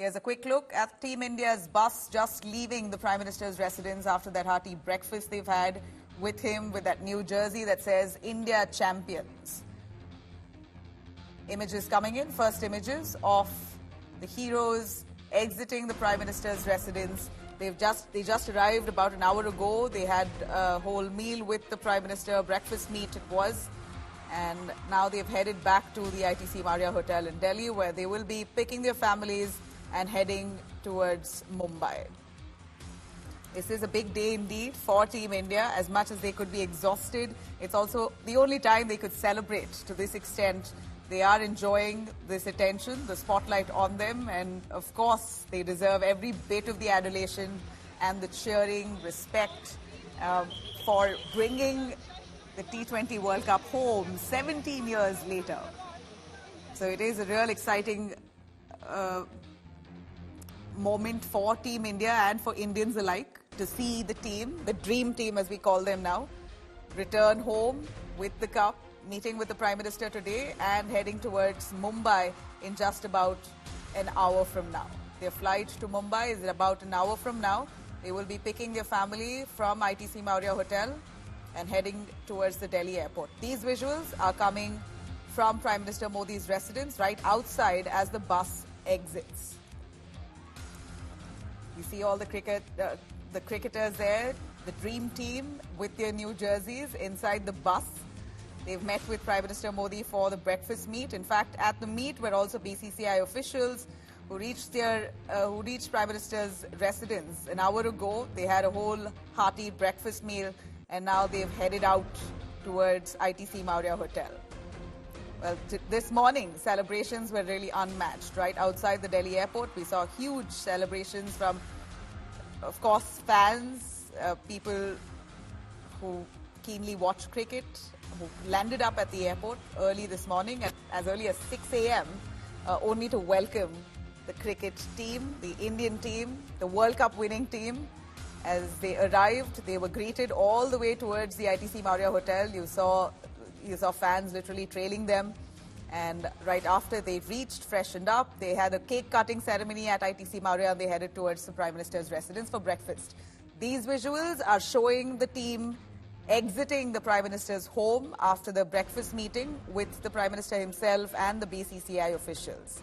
Here's a quick look at Team India's bus just leaving the Prime Minister's residence after that hearty breakfast they've had with him with that new jersey that says India Champions. Images coming in, first images of the heroes exiting the Prime Minister's residence. They just arrived about an hour ago. They had a whole meal with the Prime Minister, breakfast meet it was. And now they've headed back to the ITC Marriott Hotel in Delhi, where they will be picking their families and heading towards Mumbai. This is a big day indeed for Team India. As much as they could be exhausted, it's also the only time they could celebrate to this extent. They are enjoying this attention, the spotlight on them, and of course they deserve every bit of the adulation and the cheering, respect for bringing the T20 World Cup home 17 years later. So it is a real exciting moment for Team India and for Indians alike to see the team, the dream team as we call them now, return home with the cup, meeting with the Prime Minister today and heading towards Mumbai in just about an hour from now. Their flight to Mumbai is about an hour from now. They will be picking their family from ITC Marriott Hotel and heading towards the Delhi airport. These visuals are coming from Prime Minister Modi's residence right outside as the bus exits. You see all the cricketers there, the dream team with their new jerseys inside the bus. They've met with Prime Minister Modi for the breakfast meet. In fact, at the meet were also BCCI officials who reached Prime Minister's residence an hour ago. They had a whole hearty breakfast meal, and now they've headed out towards ITC Marriott Hotel. Well, this morning, celebrations were really unmatched. Right outside the Delhi airport, we saw huge celebrations from, of course, fans, people who keenly watch cricket, who landed up at the airport early this morning, at as early as 6 a.m., only to welcome the cricket team, the Indian team, the World Cup winning team. As they arrived, they were greeted all the way towards the ITC Marriott Hotel. You saw fans literally trailing them. And right after they reached, freshened up, they had a cake cutting ceremony at ITC Marriott. They headed towards the Prime Minister's residence for breakfast. These visuals are showing the team exiting the Prime Minister's home after the breakfast meeting with the Prime Minister himself and the BCCI officials.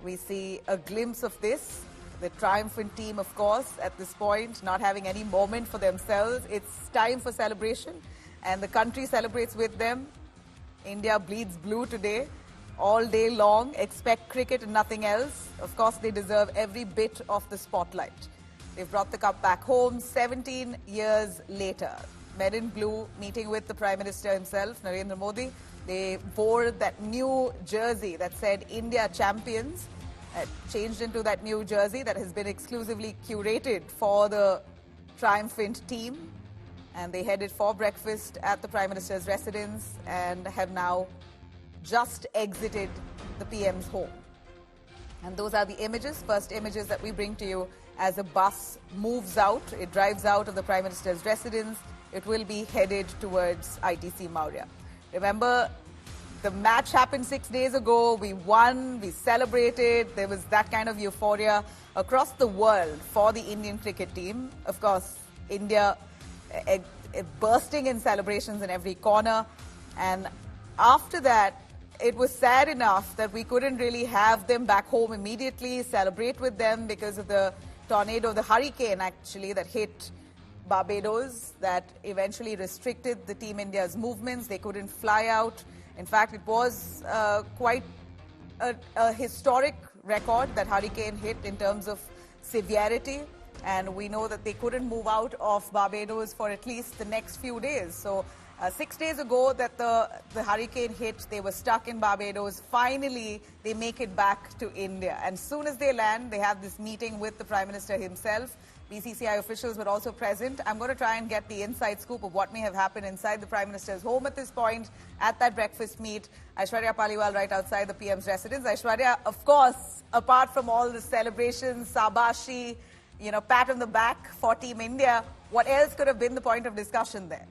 We see a glimpse of this. The triumphant team, of course, at this point, not having any moment for themselves. It's time for celebration, and the country celebrates with them. India bleeds blue today, all day long. Expect cricket and nothing else. Of course, they deserve every bit of the spotlight. They've brought the cup back home 17 years later. Men in blue, meeting with the Prime Minister himself, Narendra Modi. They wore that new jersey that said India Champions, changed into that new jersey that has been exclusively curated for the triumphant team. And they headed for breakfast at the Prime Minister's residence and have now just exited the PM's home. And those are the images, first images that we bring to you as a bus moves out. It drives out of the Prime Minister's residence. It will be headed towards ITC Marriott. Remember, the match happened 6 days ago. We won, we celebrated. There was that kind of euphoria across the world for the Indian cricket team. Of course, India bursting in celebrations in every corner. And after that, it was sad enough that we couldn't really have them back home immediately, celebrate with them because of the tornado, the hurricane actually, that hit Barbados, that eventually restricted the Team India's movements. They couldn't fly out. In fact, it was quite a historic record that hurricane hit in terms of severity. And we know that they couldn't move out of Barbados for at least the next few days. So 6 days ago that the hurricane hit, they were stuck in Barbados. Finally, they make it back to India. And as soon as they land, they have this meeting with the Prime Minister himself. BCCI officials were also present. I'm going to try and get the inside scoop of what may have happened inside the Prime Minister's home at this point, at that breakfast meet. Aishwarya Paliwal right outside the PM's residence. Aishwarya, of course, apart from all the celebrations, sabashi, pat on the back for Team India, what else could have been the point of discussion there?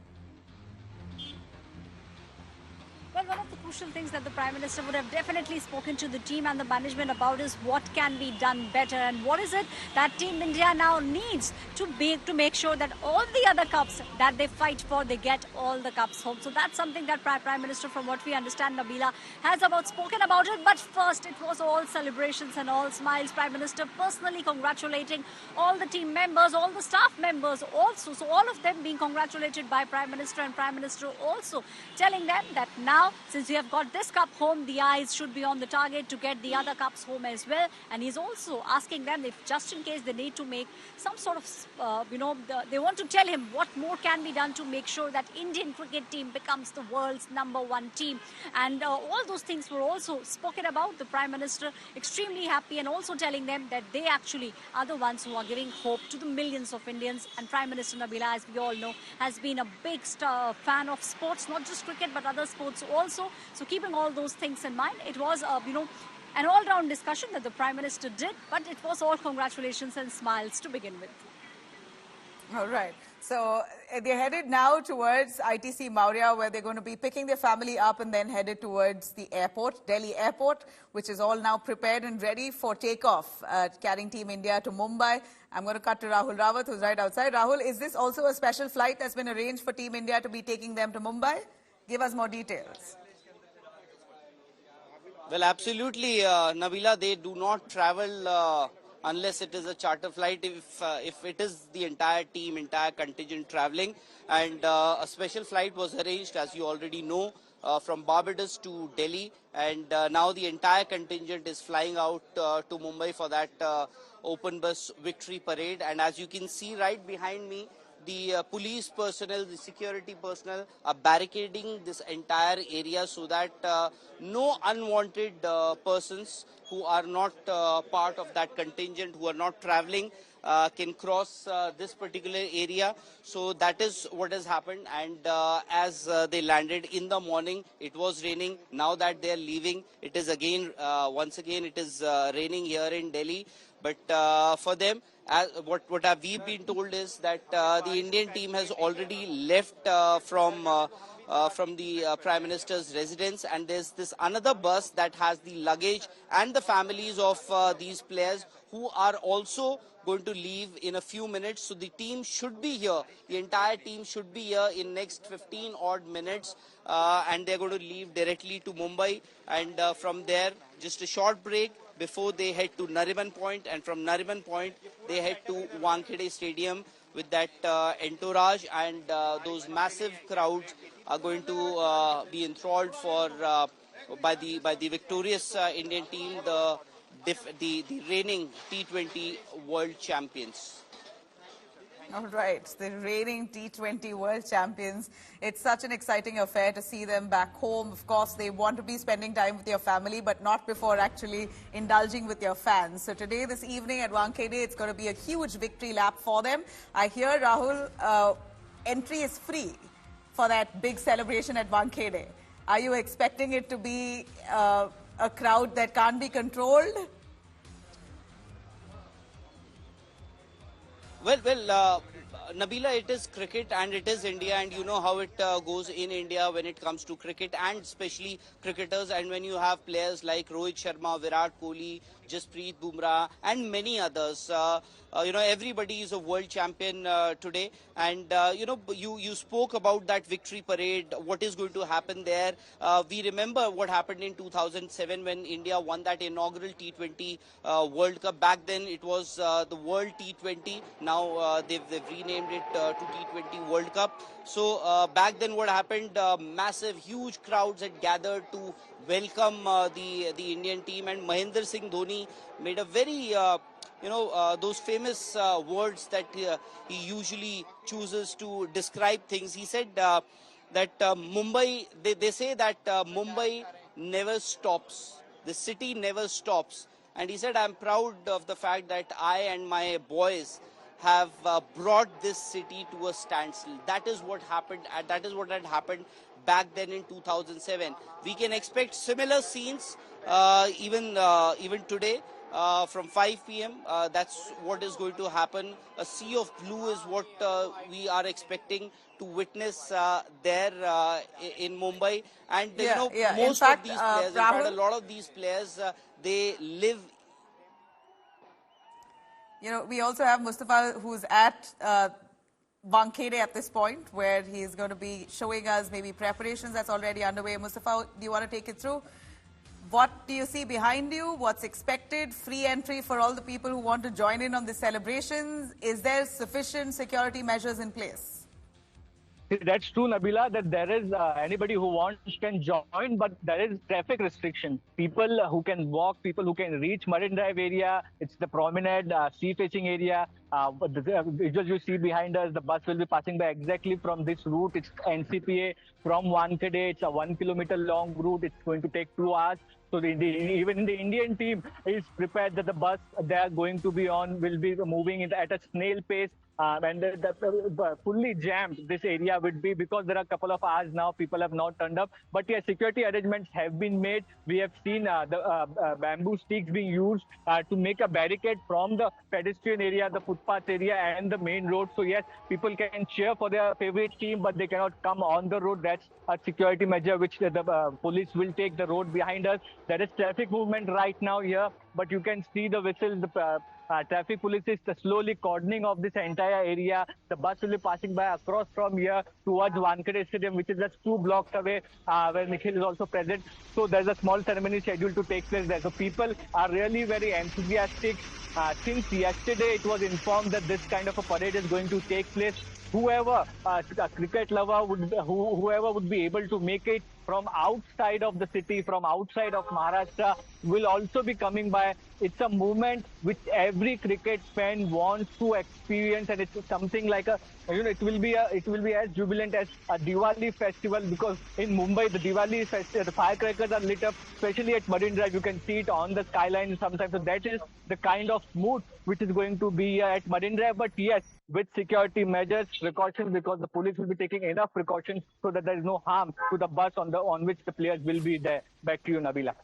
Well, one of the crucial things that the Prime Minister would have definitely spoken to the team and the management about is what can be done better and what is it that Team India now needs to make sure that all the other cups that they fight for, they get all the cups home. So that's something that Prime Minister, from what we understand, Nabila, has spoken about it. But first, it was all celebrations and all smiles. Prime Minister personally congratulating all the team members, all the staff members also. So all of them being congratulated by Prime Minister, and Prime Minister also telling them that now, since we have got this cup home, the eyes should be on the target to get the other cups home as well. And he's also asking them if just in case they need to make some sort of, they want to tell him what more can be done to make sure that Indian cricket team becomes the world's #1 team. And all those things were also spoken about. The Prime Minister extremely happy and also telling them that they actually are the ones who are giving hope to the millions of Indians. And Prime Minister Nabila, as we all know, has been a big fan of sports, not just cricket but other sports also. So keeping all those things in mind, it was, an all-round discussion that the Prime Minister did, but it was all congratulations and smiles to begin with. All right. So they're headed now towards ITC Maurya, where they're going to be picking their family up and then headed towards the airport, Delhi Airport, which is all now prepared and ready for takeoff, carrying Team India to Mumbai. I'm going to cut to Rahul Rawat, who's right outside. Rahul, is this also a special flight that's been arranged for Team India to be taking them to Mumbai? Give us more details. Well, absolutely, Nabila. They do not travel unless it is a charter flight. If it is the entire team, entire contingent traveling, and a special flight was arranged, as you already know, from Barbados to Delhi, and now the entire contingent is flying out to Mumbai for that open bus victory parade. And as you can see right behind me, the police personnel, the security personnel are barricading this entire area so that no unwanted persons who are not part of that contingent, who are not traveling, can cross this particular area. So that is what has happened. And as they landed in the morning, it was raining. Now that they are leaving, it is again, once again, it is raining here in Delhi. But for them, what have we been told is that the Indian team has already left from the Prime Minister's residence, and there's this another bus that has the luggage and the families of these players who are also going to leave in a few minutes. So the team should be here, the entire team should be here in next 15 odd minutes, and they're going to leave directly to Mumbai, and from there just a short break before they head to Nariman Point, and from Nariman Point they head to Wankhede Stadium with that entourage, and those massive crowds are going to be enthralled for by the victorious Indian team, the reigning T20 world champions. All right, the reigning T20 world champions. It's such an exciting affair to see them back home. Of course, they want to be spending time with your family, but not before actually indulging with your fans. So today, this evening at Wankhede, it's going to be a huge victory lap for them. I hear, Rahul, entry is free for that big celebration at Wankhede. Are you expecting it to be a crowd that can't be controlled? Well, Nabila, it is cricket and it is India, and you know how it goes in India when it comes to cricket, and especially cricketers. And when you have players like Rohit Sharma, Virat Kohli, Jasprit Bumrah, and many others, everybody is a world champion today. And you spoke about that victory parade, what is going to happen there. We remember what happened in 2007 when India won that inaugural T20 World Cup. Back then it was the World T20. Now they've renamed it to T20 World Cup. So back then what happened, massive, huge crowds had gathered to welcome the Indian team, and Mahendra Singh Dhoni made a very those famous words that he usually chooses to describe things. He said that Mumbai, they say that Mumbai never stops. The city never stops. And he said, I'm proud of the fact that I and my boys have brought this city to a standstill. That is what happened. That is what had happened back then in 2007. We can expect similar scenes even today. from 5 p.m. That's what is going to happen. A sea of blue is what we are expecting to witness there in Mumbai. And Yeah, yeah. In most of fact, these players, in fact, a Rahul, lot of these players, they live. we also have Mustafa, who's at Wankhede at this point, where he's going to be showing us maybe preparations that's already underway. Mustafa, do you want to take it through? What do you see behind you? What's expected? Free entry for all the people who want to join in on the celebrations? Is there sufficient security measures in place? That's true, Nabila, that there is anybody who wants can join, but there is traffic restriction. People who can walk, people who can reach Marine Drive area, it's the promenade, sea-facing area. The visuals you see behind us, the bus will be passing by exactly from this route. It's NCPA from Wankhede. It's a 1 kilometer long route. It's going to take 2 hours. So even the Indian team is prepared that the bus they are going to be on will be moving at a snail pace. And fully jammed this area would be because there are a couple of hours now people have not turned up. But yeah, security arrangements have been made. We have seen the bamboo sticks being used to make a barricade from the pedestrian area, the footpath area, and the main road. So yes, people can cheer for their favorite team, but they cannot come on the road. That's a security measure which the police will take the road behind us. There is traffic movement right now here, but you can see the whistles. The traffic police is slowly cordoning off this entire area. The bus will be passing by across from here towards Wankhede Stadium, which is just 2 blocks away, where Nikhil is also present. So there's a small ceremony scheduled to take place there. So people are really very enthusiastic. Since yesterday, it was informed that this kind of a parade is going to take place. Whoever a cricket lover whoever would be able to make it from outside of the city, from outside of Maharashtra, will also be coming by. It's a movement which every cricket fan wants to experience, and it's something like it will be as jubilant as a Diwali festival, because in Mumbai the Diwali festival, the firecrackers are lit up, especially at Marine Drive. You can see it on the skyline sometimes. So that is the kind of mood which is going to be at Marine Drive. But yes, with security measures, precautions, because the police will be taking enough precautions so that there is no harm to the bus on which the players will be there. Back to you, Nabila.